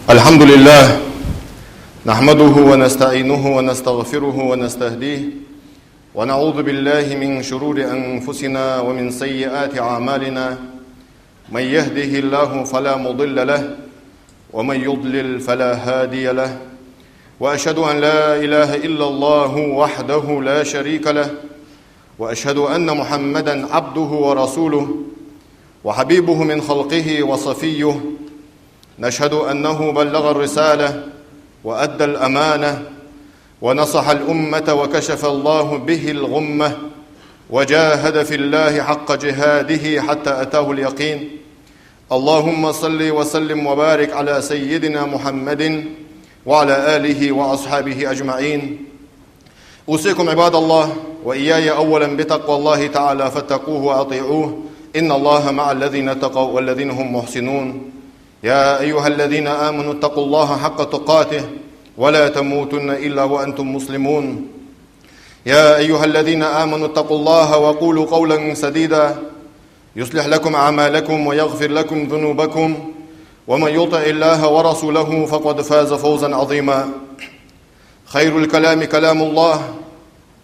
الحمد لله نحمده ونستعينه ونستغفره ونستهديه ونعوذ بالله من شرور أنفسنا ومن سيئات أعمالنا من يهده الله فلا مضل له ومن يضلل فلا هادي له وأشهد أن لا إله إلا الله وحده لا شريك له وأشهد أن محمدًا عبده ورسوله وحبيبه من خلقه وصفيه نشهد أنه بلغ الرسالة وأدى الأمانة ونصح الأمة وكشف الله به الغمة وجاهد في الله حق جهاده حتى أتاه اليقين. اللهم صل وسلم وبارك على سيدنا محمد وعلى آله وأصحابه أجمعين. أوصيكم عباد الله وإياي أولا بتقوى الله تعالى فاتقوه وأطيعوه إن الله مع الذين اتقوا والذين هم محسنون. يا أيها الذين آمنوا اتقوا الله حق تقاته ولا تموتن إلا وأنتم مسلمون. يا أيها الذين آمنوا اتقوا الله وقولوا قولا سديدا يصلح لكم أعمالكم ويغفر لكم ذنوبكم ومن يطع الله ورسوله فقد فاز فوزا عظيما. خير الكلام كلام الله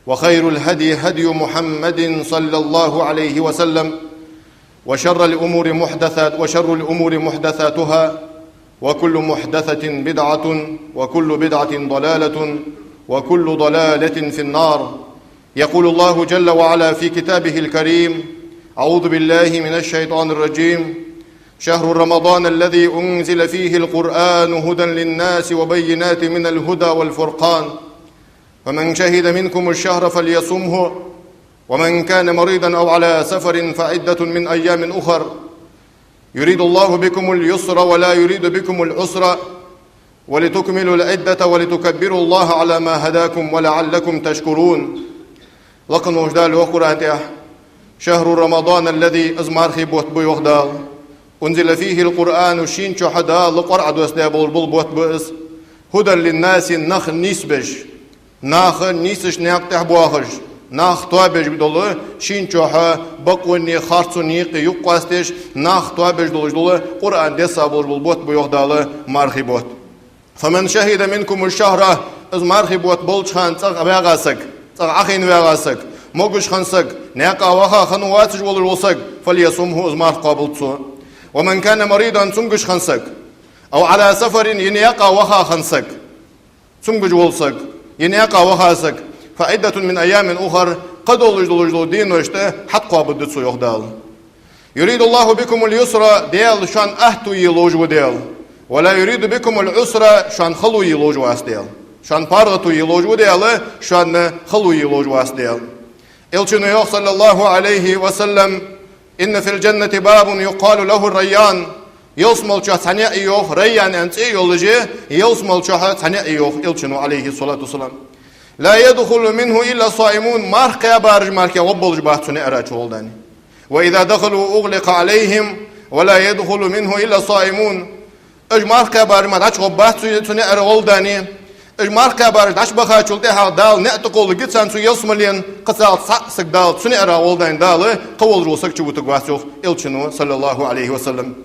وخير الهدي هدي محمد صلى الله عليه وسلم وشر الأمور محدثاتها وكل محدثة بدعة وكل بدعة ضلالة وكل ضلالة في النار. يقول الله جل وعلا في كتابه الكريم: أعوذ بالله من الشيطان الرجيم. شهر رمضان الذي أنزل فيه القرآن هدى للناس وبينات من الهدى والفرقان فمن شهد منكم الشهر فليصمه ومن كان مريضا أو على سفر فعدة من أيام أخر يريد الله بكم اليسر ولا يريد بكم العسر ولتكملوا العدة ولتكبروا الله على ما هداكم ولعلكم تشكرون. لقن وجدال وقرآن شهر رمضان الذي أزمار خيبوت بيوغدال أنزل فيه القرآن شين شحدا لقرع دوسداب والبلبوت بئس هدى للناس نخ نيسبش ناخ نيسش ناقتح بواخش ناخ توابج بدولة شين شوحا بقوني خارصوني يقواستش ناخ توابج دولة قرآن ديسا بالبوت بيوغدال مارخيبوت. فمن شهد منكم الشهر از مارخيبوت بولشخان تغ بيغاسك تغ أخين بيغاسك موغش خانسك ناقا وخا خنواتش والروسك فليصمه از مارخ قابلتسو. ومن كان مريضا تنقش خنسك أو على سفر ينيقا وخا خنسك تنقش والسك ينيقا وخاسك فعدة من أيام أخر قد ولجدوا دين وشته حتى بدتسو يخدال. يريد الله بكم اليسر ديال شان أهتو يلوجو ديال ولا يريد بكم العسر شان خلو يلوجو أس ديال شان بارغتو يلوجو ديال شان خلو يلوجو أس ديال. إلشنو صلى الله عليه وسلم إن في الجنة باب يقال له الريان يوصمل شخص ثانية إيوه ريان أنت يولجي يوصمل شخص ثانية إيوه إلشنو عليه الصلاة والسلام لا يدخل منه إلا صائمون ماركا بارج ماركا وبلج باتوني أراج ولداني وإذا دخلوا أغلق عليهم ولا يدخل منه إلا صائمون إج ماركا بارج ما داش وباتوني أراج ولداني إج ماركا بارج داش بخاتشول تها دال نأتقول جتسان سو يوصملين قصال سك دال سوني أراج ولداني دال قول روسك جبوتك واسوخ إلشنو صلى الله عليه وسلم.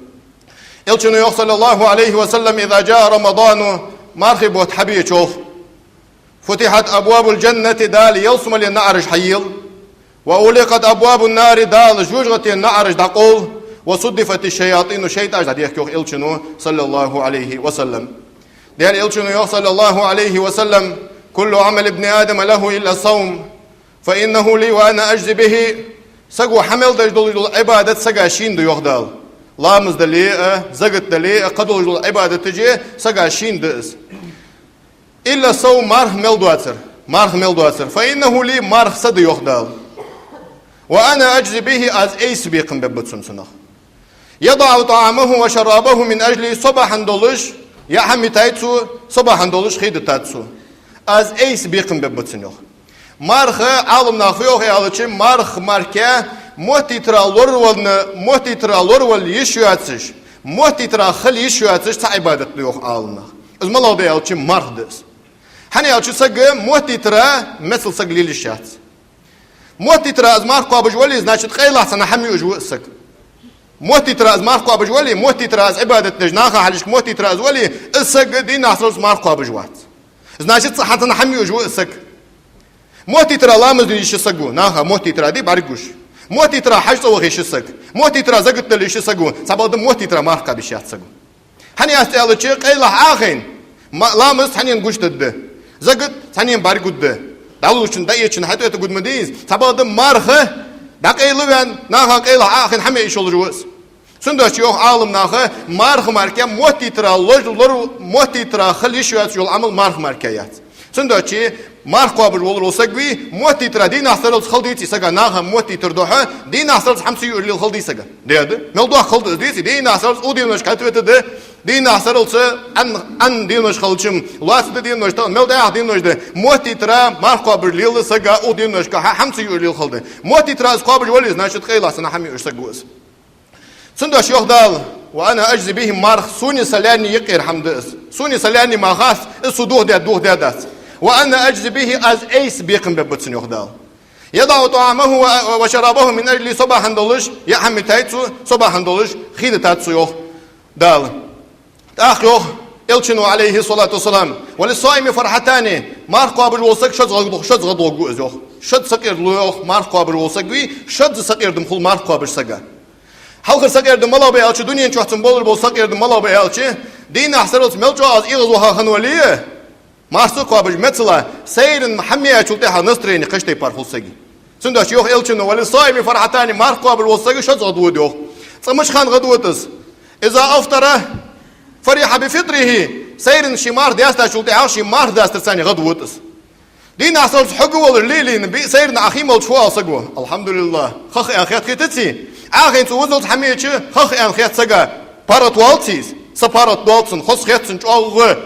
إلشنو صلى الله عليه وسلم إذا جاء رمضان مارخب وتحبيه شوخ فتحت أبواب الجنة دال يوصم للنعرج حيل وأغلقت أبواب النار دال جوجغة النعرج دقول وصدفت الشياطين شيطان جديك يوخ إلشنو صلى الله عليه وسلم. دال إلشنو صلى الله عليه وسلم كل عمل ابن آدم له إلا الصوم فإنه لي وأنا أجزي به. سقو حمل دجدل عبادة سقا شين دو يوخدال لامز دلي زقت دلي قدول عبادة تجي سقا شين دس إلا صوم مارخ ملدواتر فإنه لي مارخ صد يخدال وأنا أجزي به از أيس بيقن ببتسم سنخ. يضع طعامه وشرابه من أجلي صباحا دولش يا حمي تايتسو صباحا دولش خيد تاتسو از أيس بيقن ببتسم يخ مارخ عالم ناخيوخ يالچي مارخ ماركا موتي ترا لور يشواتش موتي ترا خل يشواتش تعبادت يوخ عالم ناخ از ملو دي يالچي مارخ دس هني يالچي سق موتي ترا مثل سق ليلشات موتي ترا از مارخ قابج ولي значит خيل احسن حمي وجوسك موتي تراز ماركو بجولي موتي تراز عبادة نجناخا حلش موتي تراز ولي السق دين أحسرز ماركو بجوات значит صحتنا حمي وجو السق موتي ترى لامز ليش السقو ناخا موتي ترى دي بارجوش موتي ترى حاجة وغيش السق موتي ترى زقت ليش السقو سبب موتي ترى ماركا بشيات سقو هني أستعلى شيء قيله آخين لامز هني نقوش تده زقت هني بارجود ده داولوشن دايتشن حتى تقول مديز سبب مارخه دقيلو بان ناخا قيله آخين حمي يشول جوز سندوش يوم عالم ناخه مارخ ماركيا موتي ترى لور موتي ترى خليش يول عمل مارخ ماركيات سندوشي مارخ قابل ولو سقوي موتي ترى دين أحسن الخلديتي سجا ناخه موتي تردوها دين أحسن حمسي يقول الخلدي سجا ده ملدوه خلد ديسي دين أحسن أودي مش كاتبته ده دين أحسن أن دين مش خلشم لاس دين مش تان ملده دين مش ده موتي ترى مارخ قابل ليل سجا أودي مش حمسي يقول الخلد موتي ترى قابل ولي ناشط خيلا سنا حمي يشتغوز سندوش يخدال وأنا أجزي بهم مارخ سوني سلاني يقير حمدس سوني سلاني ما خاص الصدوه ده دات وأنا أجزي به أز أيس بيقم ببتسن يخدال يضع طعامه وشرابه من أجل صباحا دولش يحمي تايتسو صباحا دولش خيد تاتسو يخدال أخ إلشنو عليه الصلاة والسلام وللصائم فرحتان مارخ قابل وصق شد غضوغو يخ شد سقير لو مارخ قابل وصق وي شد سقير دمخل مارخ قابل سقا halkı sakırdı malabe alçı dünyanın çoğatın bolur bol sakırdı malabe alçı din ahsarıls melço az iğzu ha hanvaliye marsu qabıj mesela seyrin hamiye çulteha nasreni qıştay parfulsagi sundaş yok elçino vali sahibi farhatani mar qabil wasagi şaz gadwud yok tsamış khan gadwutas iza aftara fariha bi fitrihi seyrin shimar diasta çulteha shimar diasta sani gadwutas din ahsarıls hugu olur lilin bi seyrin akhim ol şwa sagu alhamdulillah khakh akhiyat kitsi آخرین تو وزنت همیشه چه خخ انخیات سگا پارت والتیز سپارت دالتن خس خیاتن چالغه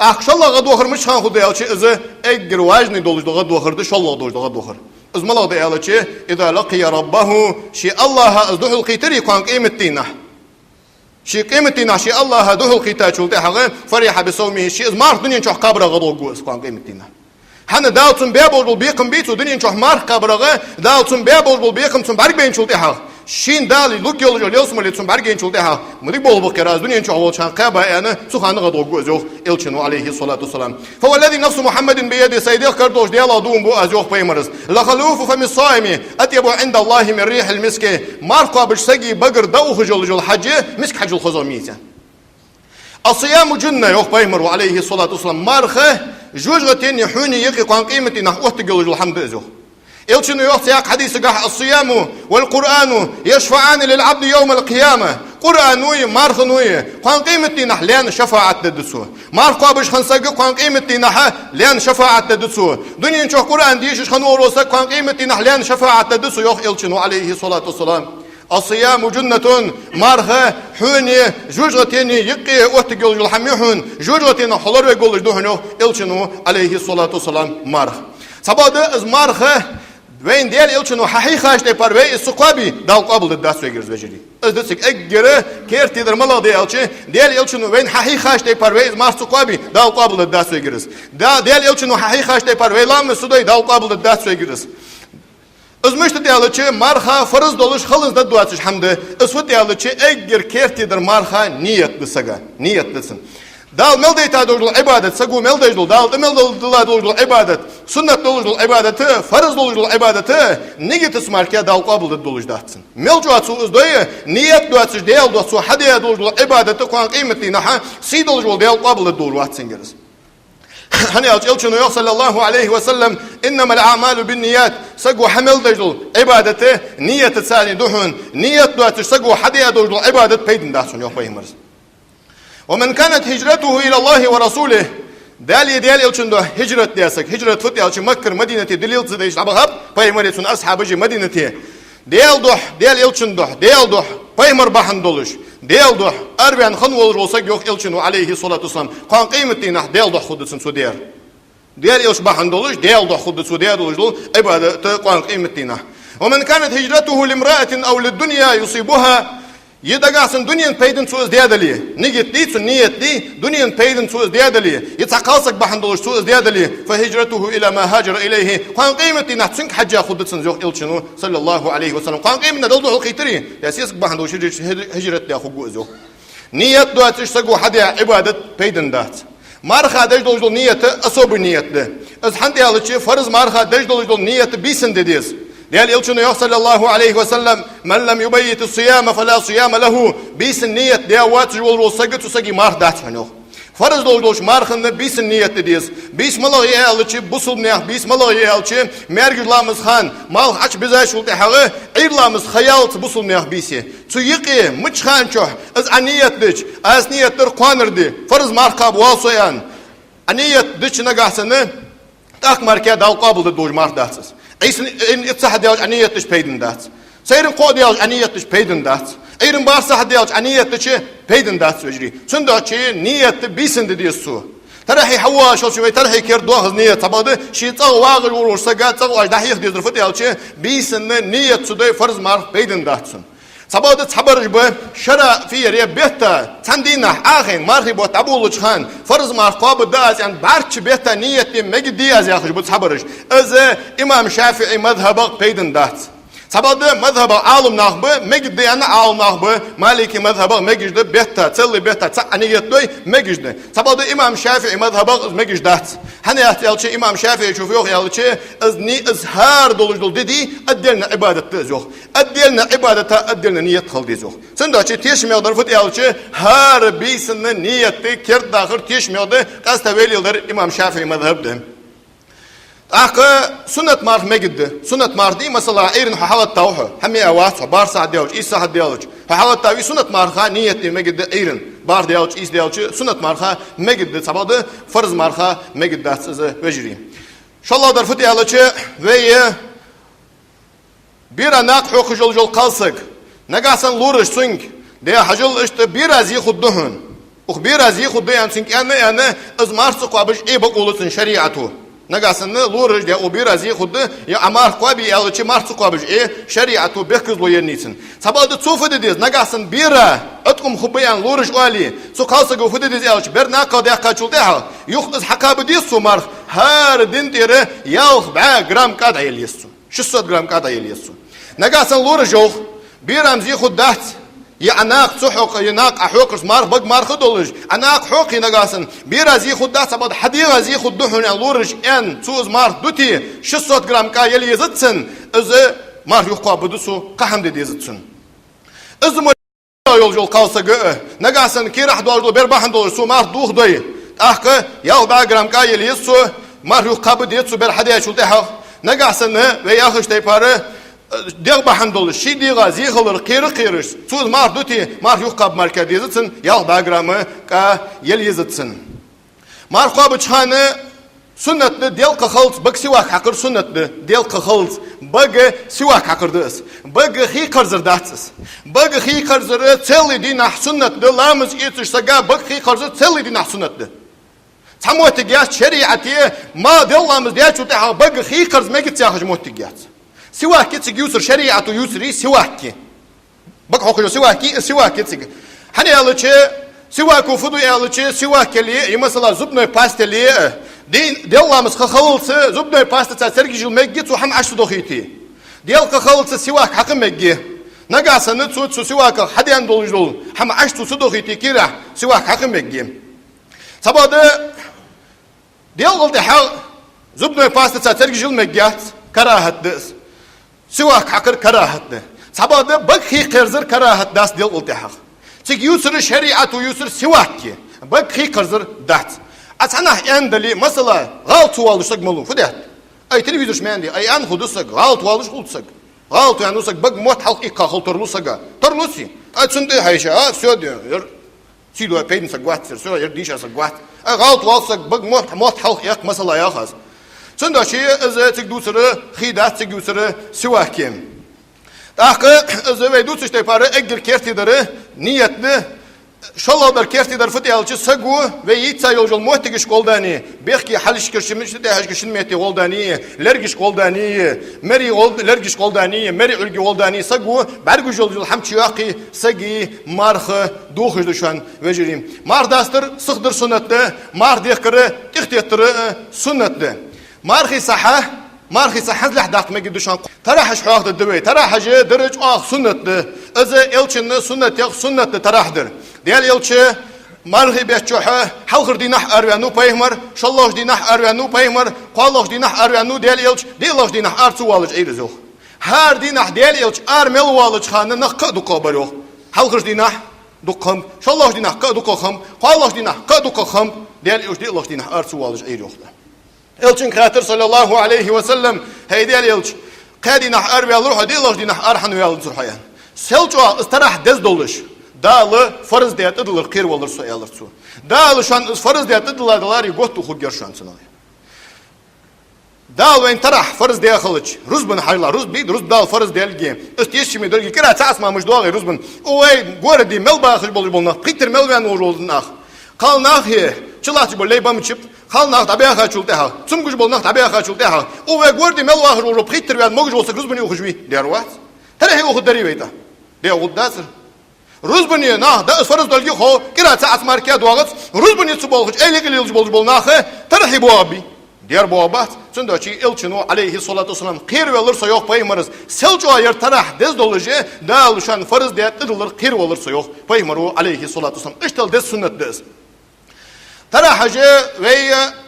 آخشالله قد وخر مش خان خدای آلچه از اگر واجنی دولش قد وخرده شالله دولش قد وخر از ملا قد آلچه اذا لقي ربه شی الله از دخل قیتری کان قیمتینا شی قیمتینا شی الله دخل قیتا چولته حقه فريح بصومه شی از مارد دنیا چه قبر قد وگوز کان قیمتینا هن داوتون بيابول بيقم بيتو دنيا شو مارك قبرغه داوتون بيابول بيقم تون برق بين شولته ها شين دالي لوك يولج يوسم اللي تون برق بين شولته ها مدي بول بكراز دنيا شو هو شان قبا انا سخان غدو جوزو الشنو عليه الصلاه والسلام فهو الذي نفس محمد بيد سيده كردوش ديال دوم بو ازوخ بيمرز لخلوف فم الصائم اتيب عند الله من ريح المسك مارك قبش سقي بقر دوخ جولج الحج مسك حج الخزوميته الصيام جنة يوخ بيمر عليه الصلاه والسلام مارخه جوجتين يحوني يقي قان قيمتي نحو تقول الحمد لله إلشنو يوخ سياق حديث قاح الصيام والقرآن يشفعان للعبد يوم القيامة قرآنوي مارخنوي قان قيمتي نح لين شفاعة تدسو مارخ قابش خنساق قان قيمتي نح لين شفاعة تدسو دنيا نشوف قرآن ديش خنور وساق قان قيمتي نح لين شفاعة تدسو يوخ إلشنو عليه الصلاة والسلام الصيام جنة مارخة حوني جوجتين يقي وتقول الحميحون جوجتين حلر يقول جدوهنو إلشنو عليه الصلاة والسلام مارخ سباد از مارخة وين ديال إلشنو حقيقة اشتي باروي السقابي دال قبل الداس ويجرز بجري از دسك اجرة كيرتي در ملا ديال إلشنو وين حقيقة اشتي باروي مار سقابي دال قبل الداس ويجرز ديال إلشنو حقيقة اشتي باروي لام سوداي دال قبل الداس ويجرز Özmüştü diyalıçı marha farız doluş halızda duaçış hamdı. Özfü diyalıçı eğer kertidir marha niyetli saga. Niyetlisin. Dal meldeyta doluşul ibadet. Sagu meldeyjul. Dal meldeyla doluşul ibadet. Sünnet doluşul ibadeti. Farız doluşul ibadeti. Nigetis marka dal qabıldı doluş dahtsın. Melcuatsu uzdoyu niyet duaçış diyal duaçsu hadiye doluşul ibadeti. Kuan kıymetli naha si doluşul diyal qabıldı doluş geriz. هني أجلشنا يا صلى الله عليه وسلم إنما الأعمال بالنيات سجوا حمل دجل عبادته نية تساني دهون نية دواتش سجوا حديا دجل عبادة بيدن داسون يا فيمرز ومن كانت هجرته إلى الله ورسوله دالي أجلشنا ده هجرة دياسك هجرة فتي أجل مكة مدينة دليل تديش عبهاب فيمرز أصحاب جي مدينة ديال أجلشنا ده فيمر بحن دولش ديال دوح أربعين خنول روسك يوخ إلشنو عليه الصلاة والسلام قان قيمتي نح ديال دوح خدتسن سودير ديال إلش بحن دولش ديال دوح خدت سودير دولش دول عبادة قان قيمتي نح ومن كانت هجرته لامرأة أو للدنيا يصيبها Yedagasın dünyanın peydin söz diyadeli. Niyetli, niyetli, dünyanın peydin söz diyadeli. Yetakalsak bahandolur söz diyadeli. Fehicretuhu ila ma hacera ileyhi. Kuan kıymeti nahtsın hacca kudutsın yok ilçinu sallallahu aleyhi ve sellem. Kuan kıymetine doldu hukitiri. Yasiyasak bahandolur hicret diya hugu yok. Niyet duatış sagu hadiya ibadet peydin dat. Marha dejdolujul niyeti asobu niyetli. Az hanti alıcı farız marha dejdolujul niyeti bisin dediyiz. Değerli ilçinu yok sallallahu aleyhi ve sellem men lem yubayyiti siyama fe la siyama lehu bisin niyet diye vatıcı olur olsagı tusagi marh datsan yok. Farız dolujul marhını bisin niyet dediyiz. Bismillah'ı alıcı busulmaya bismillah'ı alıcı mergülamız han mal aç bize şulti hağı irlamız hayalt busulmaya bisi. Tuyiki mıçhan çoh az aniyetliç az niyetler kuanırdı. Farız marha bu alsoyan aniyet dıçına gahsını tak markaya dal kabulda doj marh datsız. Eisen itsah diyoruz aniyetliş peydin dat. Seyrin ko diyoruz aniyetliş peydin dat. Eyrin bağırsa diyoruz aniyetliş peydin dat söjri. Sündahçı niyetli bisin dediği su. Tarahi hava şol şüvey tarahi ker doğaz niyet tabadı. Şiitsağı vağır olursa gatsağı ajdahiyek diyordur fıtıyalçı bisin niyet suday farz marh peydin datsın. Sabadı sabarıj bu şara fiyeriye behta tandina ahin marhi bu tabulu çıkan farz marh qabı daz yani barçı behta niyetli megi diyaz yakış bu sabarıj. Az İmam Şafii mezhebı peydin dat. Sabadı mezhebı alım nahbı megi diyana alım nahbı Maliki mezhebı megijde behta tselli behta ta niyetli megijde. Sabadı İmam Şafii mezhebı megij dat. Hani yahtiyalçı İmam Şafii şufu yok yalçı az ni izhar dolujul dedi addelne ibadette yok. Addelne ibadete addelne niyet kıldı yok. Sen de açı teşmiyordur fıt yalçı her birisinin niyeti kert dahır teşmiyordu. Kasteveli yıldır İmam Şafii mezhebde. Akı sünnet marh megiddi. Sünnet marh değil mesela erin hahavat tavhu. Hemi avat bar saat diyoruz, is saat diyoruz. Hahavat tavhi sünnet marha niyetli megiddi erin. Bar diyoruz, is diyoruz. Sünnet marha megiddi. Sabadı farz marha megiddi atsızı vecri. Şallah dar fıtı yalıcı ve bir anak hukujul jol kalsık. Negasan luriş sünk. De hacıl işte biraz yıkudduhun. Biraz yıkudduyan sünk yani ızmarsık vabiş ibak ulusun şeriatu. Nagasını luriş diye o biraz yıkuddu. Ya amar kuabi yalıcı marsık vabiş şeriatu bekizlo yernisin. Sabadı tsufu dediyiz. Nagasın bira atkum hubbayan luriş ali. Su kalsık ufu dediyiz yalıcı. Bir nakal diye kaçul deha. Yuh iz hakabı diyiz su marh. Her din tiri yalh ba gram kada yeliyesu. 600 gram kada yeliyesu. Nagasın luriş yok. Biram yıkuddat. Ya anak suhuk yanak ahukrs marh bag marh doluj. Anak huk yinagasın. Biraz yıkuddat sabad hadiğaz yıkudduhun luriş en suz marh duti 600 gram ka yeliyezitsin. Özü marh yuqqa budusu qaham dediyezitsin. Özü yol kalsa gö. Nagasın kirah dolju berbahan dolju su marh duhday. Ahkı yav ba gram ka yeliyesu marh yuqqa budiyetsu ber hadiya şulteha. Nagasın ve yaxış tayparı Deg bahan dolu, şi diga zihılır, kırış. Suz mar duti, mar yuqab marka dizitsin, yal bagramı ka yel yizitsin. Mar qabı çanı sünnetli del qıxılç, bag sivak haqır sünnetli del qıxılç, bag sivak haqırdız. Bag hi qarzırdatsız. Bag hi qarzırı celi dinah sünnetli, lamız yetişsaga bag hi qarzır celi dinah sünnetli. Samuatigiyat şeriatiye ma dellamız diye çutaha bag hi qarz megit yahıj muhtigiyat. سواك كتسك يوسر شريعة يوسري سواكي بق حقجو سواكي سواك كتسك hani yalıçı sivaku fudu yalıçı sivakeli mesela zubnoy pasteli dellamız khakhılsı zubnoy pasta sergijil meggi tu ham aştu dohiti del khakhılsı sivak hakkı meggi nagasını tu sivak hadiyan dolujul ham aştu su dohiti kira sivak hakkı meggi sabadı del oldu ha zubnoy pasta sergijil meggi karahatdı Sivak hakır karahatlı. Sabadı bak hi kırzır karahat das del ultihaq. Çık yusur şeriatı yusur sivak ki. Bak hi kırzır dat. Asana endali mesela galtu alışsak malum fudat. Ay televizyon şmendi ay an hudusak galtu alış ultsak. Galtu yani ultsak bak mot halk ikka haltorlusaga. Torlusi. Ay sunde hayşa ha все diyor. Sido peydin sagvat söyle yer dişa sagvat. Ay galtu alsak bak mot halk yak mesela yaxaz. Sonra şey özet dusarı hidat dusarı sivakim. Tahkı özet dusar işte para egir kertileri niyetli شالله بركيرتي در فتي على سجوا ويتسا يوجل موتكش قولداني بيحكي حلش كرشمش تهاج كشميتي قولداني لرجش قولداني مري لرجش قولداني مري علقي قولداني سجوا بعرق جول حمشياقي سجي مارخ دوخش دشان وجريم مار داستر صخدر سنة مار ديكر تختيتر سنة مارخي صحة مارخي صحة لحداق ما قدوشان تراحش حواخد الدوي تراحش درج سنة إذا إلشن سنة سنة تراحدر ديال يلچه مارغي بيچوحه حلخر دينح اروانو پيمر شالله دينح اروانو پيمر قالله دينح اروانو ديال يلچ ديالله دينح ارتو والج ايرزو هر دينح ديال يلچ ارمل والج خانه نقدو قبرو حلخر دينح دقم شالله دينح قدو قخم قالله دينح قدو قخم ديال يلچ ديالله دينح ارتو والج ايرو يلچن خاطر صلى الله عليه وسلم هي ديال يلچ قادينح اروال روح ديالله دينح ارحن ويال صرحيان سلچو استراح دز دولش داله فرض ديت ادلر خير ولر سو يالر سو داله شان فرض ديت ادلر دلاري غوتو خوجر شان سناي دال وين طرح فرض ديا خلج رزبن حيلا رز بيد رز دال فرض ديال جيم استيش مي درجي كرا تاس ما مش دوغي رزبن اوي غوردي ملبا خج بول بولنا قيتر ملبان ورولناخ قال ناخي چلاچ بول ليبام چيب قال ناخ تابع خاچول تها ثم گوج بول ناخ تابع خاچول تها اوي غوردي ملبا خج ورو قيتر وان موج وسك رزبن يخجوي ديروات ترى هو خدري ويتا دي غداسر روزبني نه ده فرض دلگی خو كرا ساعت ماركيا دوغت روزبني سبولج ايلي قليل بول ناخه ترحبوا ابي ديار بوابات سندوچي الچنو عليه الصلاه والسلام خير ولرسا yok paymarız selço ayır tarah dez dolucu daluşan farz diyet edilir خير ولرسا yok paymaru aleyhi salatu vesselam iştal dez sünnet dez tarahacı ve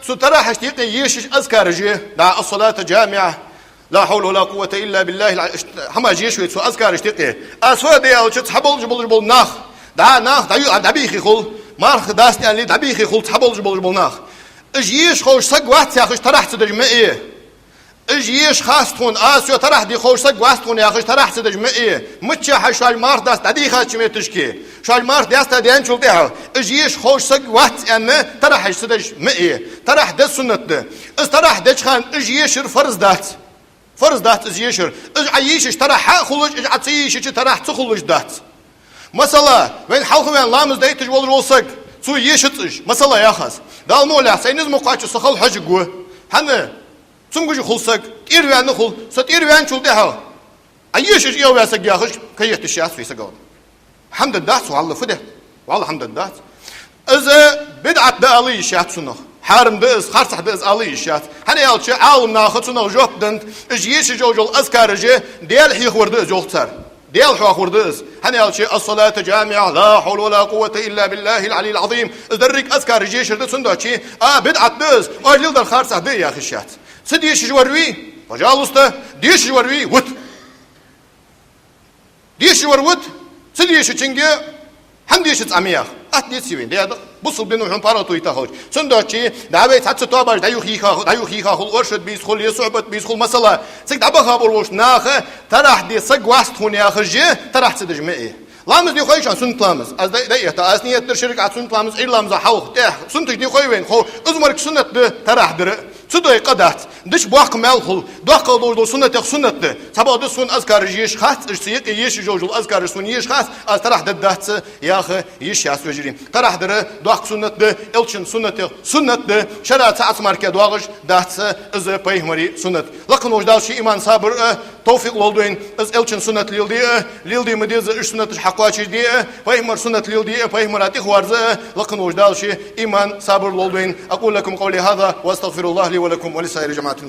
su tarah iştiqi yiş azkarıcı da as-salatu cami'a لا حول ولا قوة إلا بالله حما جيش ويتسو أذكار اشتقي أسوأ دي أو شت حبل جبل ناخ ناخ دبيخي خل مارخ داست يعني دبيخي خل حبل جبل ناخ اجيش خوش سق واحد ساخش ترح تدج مئة اجيش خاستون أسوأ ترح دي خوش سق واستون يا خش ترح تدج مئة متش حشال مار داست دي خاش ميتشكي شال مار داست ديان شو تها اجيش خوش سق واحد يعني ترح تدج مئة ترح ده سنة ده اس ترح دج خان اجيش فرض دات فرض دات از يشر از عيش ترى حق خلج از عطيش ترى تخلج دات مثلا وين حلق وين لامز دايت جول روسك سو يشتش مثلا يا خاص دال مولا سينز مقاچ سخل حج جو هن سمغج خلسك ايروان خل ست ايروان چول ده عيش يو واسك يا خش كيت الشاس في سقول حمد الدات والله فده والله حمد الدات از بدعه دالي شات سنه حارم دز خرصح دز عليشات هني يالش عالم ناخذنا وجوب دنت اجيش جوجل اذكارجه ديال حي خورد جوختر ديال حوا خوردز هني يالش الصلاه جامعه لا حول ولا قوه الا بالله العلي العظيم ادرك اذكارجه شرد سندوچي بدعه دز اجل در خرصح دي يا خشات سديش جوروي وجالسته ديش جوروي وت ديش جوروت سديش چنگه هم ديش تعميا اتني سيوين دي بوصل بينهم هم باراتو يتاخوج سندوچي دعوي حتى توباش دايو خيخا خل ارشد بيسخل يصعبت بيسخل مساله سك دبا خبر وش ناخه ترح دي سق واست هون يا خرجه ترح تدج مئه لامز دي خويشان سنت لامز از دايت اسنيه ترشرك سنت لامز اي لامز حوخ تاه سنت دي خوي وين خو ازمرك سنت ترح در سدوي قدات دش بواق مالخل دوق دور سنت سنت سبا د سن اذكار يش خاص سيق يش جوجل اذكار سن يش خاص از ترح ددات يا اخ يش ياس وجري ترح در دوق سنت الچن سنت شرع ساعت ماركه دوغش دات از پیغمبري سنت لكن وجدال شي ايمان صبر توفيق ولدين از الچن سنت ليلدي مديز سنت حقواچي دي پیغمبر سنت ليلدي پیغمبراتي خوارزه لكن وجدال شي ايمان صبر ولدين اقول لكم قولي هذا واستغفر الله لي ولكم ولسائر جماعه المسلمين